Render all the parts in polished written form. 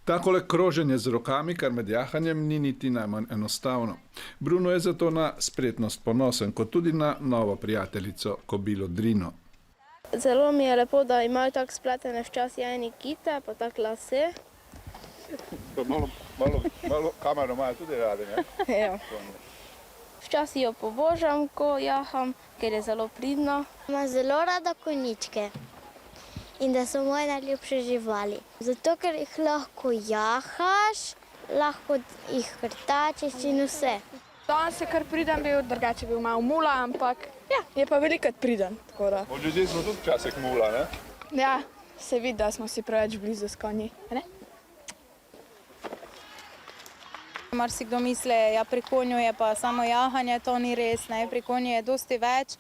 Takole kroženje z rokami, kar med jahanjem ni niti najmanj enostavno. Bruno je zato na spretnost ponosen, kot tudi na novo prijateljico, kobilo Drino. Zelo mi je lepo, da imajo tako spletene včasih eni kite, pa tako lase. Malo kamero imajo tudi radi, ne? Ja. Včasih jo pobožam, ko jaham, ker je zelo pridna. Imam zelo rada konjičke in da so moje najljubše živali. Zato, ker jih lahko jahaš, lahko jih krtačiš in vse. Danes je kar priden bil, drugače bil malo mula, ampak ja, je pa velikokrat priden. Od ljudi smo tudi včasih mula, ne? Ja, se vidi, da smo si preveč blizu s konji, ne? Marsikdo misli, ja, pri konju je pa samo jahanje, to ni res, ne, pri konju je dosti več.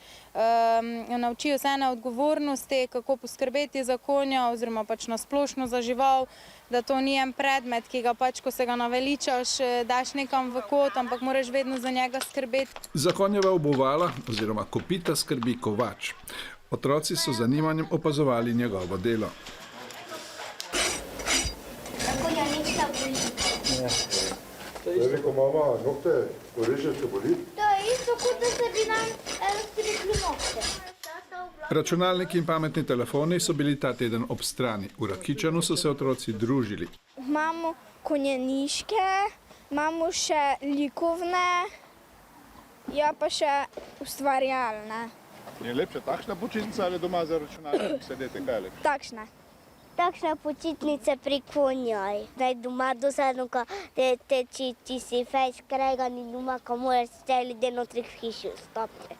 Naučijo se ene odgovornosti, kako poskrbeti za konja oziroma pač nasplošno za žival, da to ni en predmet, ki ga pač, ko se ga naveličaš, daš nekam v kot, ampak moraš vedno za njega skrbeti. Za konjeva obuvala oziroma kopita skrbi kovač. Otroci so z zanimanjem opazovali njegovo delo. Rekel, mama, nokte, orežeš se boli? To je isto, kot da se bi nam strikli nokte. Računalniki in pametni telefoni so bili ta teden ob strani. V Rakičanu so se otroci družili. Imamo konjeniške, imamo še likovne, ja pa še ustvarjalne. Je lepša takšna počitnica ali doma za računalnik sedete, kaj je lepše? Takšne. Takšne počitnice pri konjoj. Zdaj doma dosadno, ko ti si fejs kregan in doma, ko moraš te ljudje notri v hiši vstopiti.